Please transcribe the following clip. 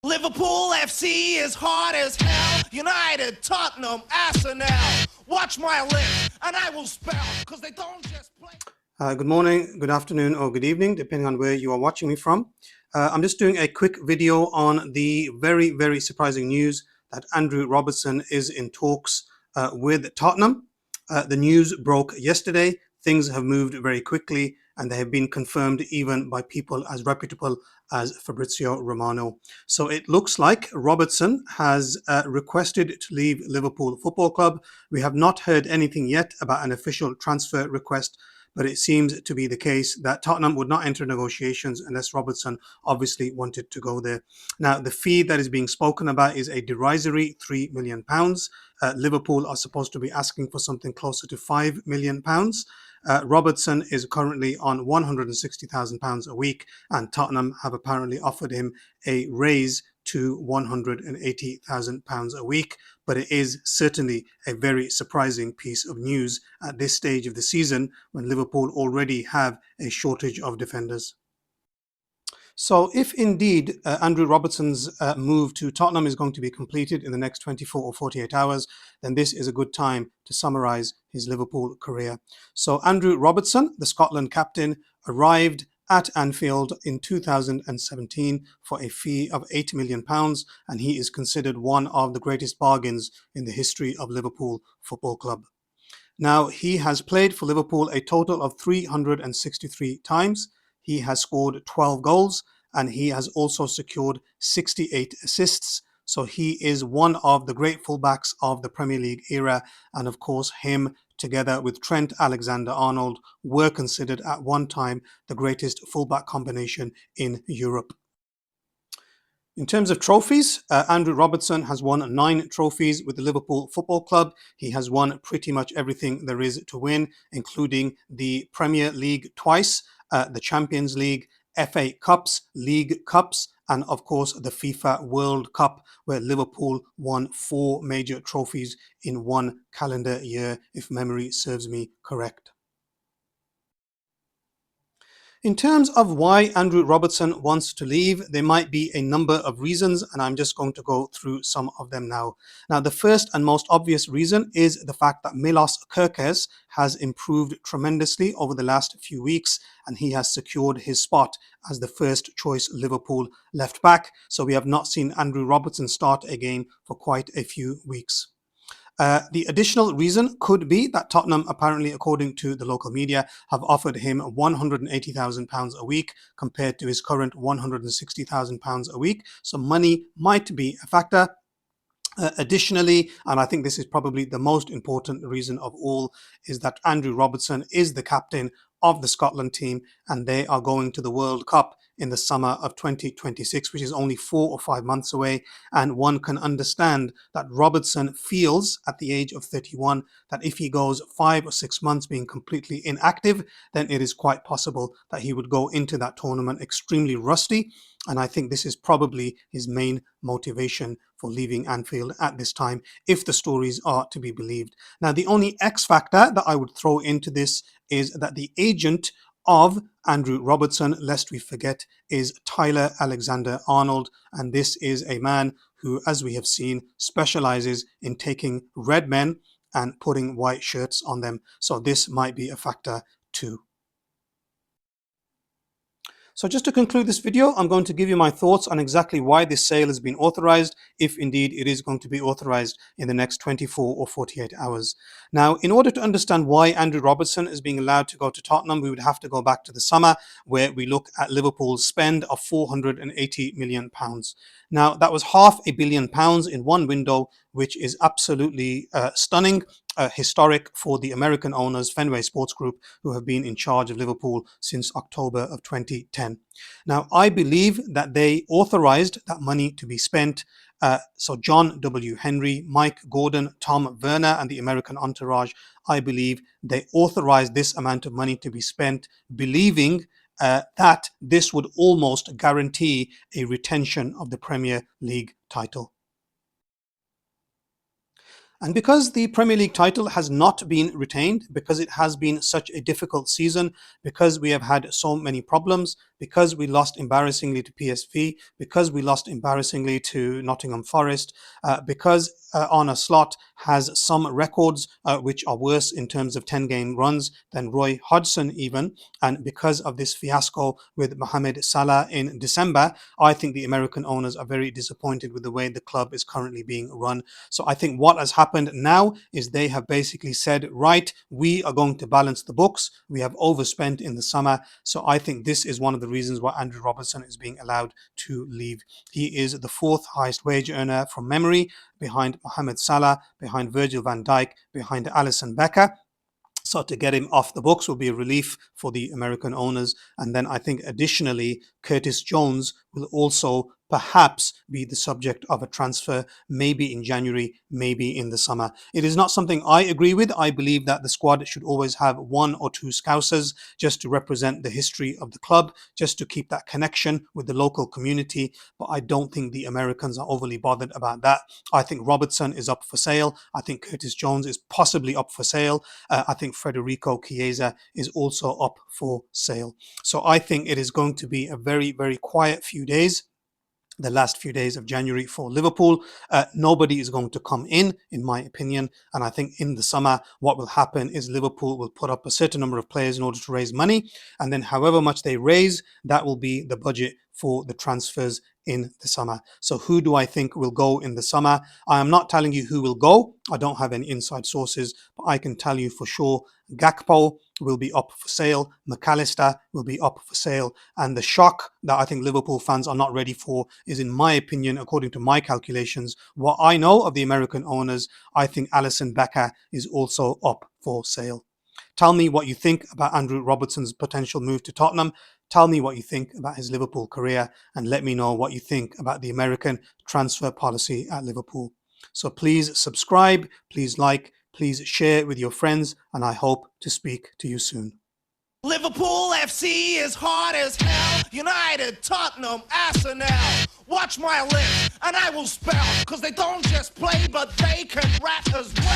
Liverpool FC is hard as hell. United, Tottenham, Arsenal. Watch my list and I will spell, because they don't just play. Good morning, good afternoon, or good evening, depending on where you are watching me from. I'm just doing a quick video on the very surprising news that Andrew Robertson is in talks with Tottenham. The news broke yesterday. Things have moved very quickly, and they have been confirmed even by people as reputable as Fabrizio Romano. So it looks like Robertson has requested to leave Liverpool Football Club. We have not heard anything yet about an official transfer request, but it seems to be the case that Tottenham would not enter negotiations unless Robertson obviously wanted to go there. Now, the fee that is being spoken about is a derisory £3 million. Liverpool are supposed to be asking for something closer to £5 million. Robertson is currently on £160,000 a week, and Tottenham have apparently offered him a raise to £180,000 a week. But it is certainly a very surprising piece of news at this stage of the season when Liverpool already have a shortage of defenders. So if indeed Andrew Robertson's move to Tottenham is going to be completed in the next 24 or 48 hours, then this is a good time to summarise his Liverpool career. So Andrew Robertson, the Scotland captain, arrived at Anfield in 2017 for a fee of £8 million, and he is considered one of the greatest bargains in the history of Liverpool Football Club. Now, he has played for Liverpool a total of 363 times. He has scored 12 goals, and he has also secured 68 assists. So he is one of the great fullbacks of the Premier League era. And of course, him together with Trent Alexander-Arnold were considered at one time the greatest fullback combination in Europe. In terms of trophies, Andrew Robertson has won 9 trophies with the Liverpool Football Club. He has won pretty much everything there is to win, including the Premier League twice, the Champions League, FA Cups, League Cups, and of course the FIFA World Cup, where Liverpool won 4 major trophies in one calendar year, if memory serves me correct. In terms of why Andrew Robertson wants to leave, there might be a number of reasons, and I'm just going to go through some of them now. Now, the first and most obvious reason is the fact that Milos Kerkez has improved tremendously over the last few weeks, and he has secured his spot as the first choice Liverpool left back. So we have not seen Andrew Robertson start a game for quite a few weeks. The additional reason could be that Tottenham, apparently, according to the local media, have offered him £180,000 a week compared to his current £160,000 a week. So money might be a factor. Additionally, and I think this is probably the most important reason of all, is that Andrew Robertson is the captain of the Scotland team, and they are going to the World Cup in the summer of 2026, which is only 4 or 5 months away. And one can understand that Robertson feels at the age of 31 that if he goes 5 or 6 months being completely inactive, then it is quite possible that he would go into that tournament extremely rusty. And I think this is probably his main motivation for leaving Anfield at this time, if the stories are to be believed. Now, the only X factor that I would throw into this is that the agent of Andrew Robertson, lest we forget, is Tyler Alexander-Arnold. And this is a man who, as we have seen, specializes in taking red men and putting white shirts on them. So this might be a factor too. So just to conclude this video, I'm going to give you my thoughts on exactly why this sale has been authorized, if indeed it is going to be authorized in the next 24 or 48 hours. Now, in order to understand why Andrew Robertson is being allowed to go to Tottenham, we would have to go back to the summer, where we look at Liverpool's spend of £480 million. Now, that was £500 million in one window, which is absolutely stunning. Historic for the American owners, Fenway Sports Group, who have been in charge of Liverpool since October of 2010. Now, I believe that they authorized that money to be spent. So John W. Henry, Mike Gordon, Tom Werner, and the American entourage, I believe they authorized this amount of money to be spent, believing that this would almost guarantee a retention of the Premier League title. And because the Premier League title has not been retained, because it has been such a difficult season, because we have had so many problems, because we lost embarrassingly to PSV, because we lost embarrassingly to Nottingham Forest, because Arne Slot has some records which are worse in terms of 10-game runs than Roy Hodgson even, and because of this fiasco with Mohamed Salah in December, I think the American owners are very disappointed with the way the club is currently being run. So I think what has happened now is they have basically said, right, we are going to balance the books. We have overspent in the summer. So I think this is one of the reasons why Andrew Robertson is being allowed to leave. He is the fourth highest wage earner from memory, behind Mohamed Salah, behind Virgil van Dijk, behind Alisson Becker. So to get him off the books will be a relief for the American owners. And then I think additionally, Curtis Jones will also perhaps be the subject of a transfer, maybe in January, maybe in the summer. It is not something I agree with. I believe that the squad should always have one or two Scousers just to represent the history of the club, just to keep that connection with the local community. But I don't think the Americans are overly bothered about that. I think Robertson is up for sale. I think Curtis Jones is possibly up for sale. I think Federico Chiesa is also up for sale. So I think it is going to be a very, very quiet few days, the last few days of January for Liverpool. Nobody is going to come in my opinion. And I think in the summer, what will happen is Liverpool will put up a certain number of players in order to raise money. And then however much they raise, that will be the budget for the transfers in the summer. So who do I think will go in the summer? I am not telling you who will go. I don't have any inside sources, but I can tell you for sure Gakpo will be up for sale. McAllister will be up for sale. And the shock that I think Liverpool fans are not ready for is, in my opinion, according to my calculations, what I know of the American owners, I think Alisson Becker is also up for sale. Tell me what you think about Andrew Robertson's potential move to Tottenham. Tell me what you think about his Liverpool career, and let me know what you think about the American transfer policy at Liverpool. So please subscribe, please like, please share with your friends, and I hope to speak to you soon. Liverpool FC is hard as hell. United, Tottenham, Arsenal. Watch my list and I will spell. Cause they don't just play, but they can rap as well.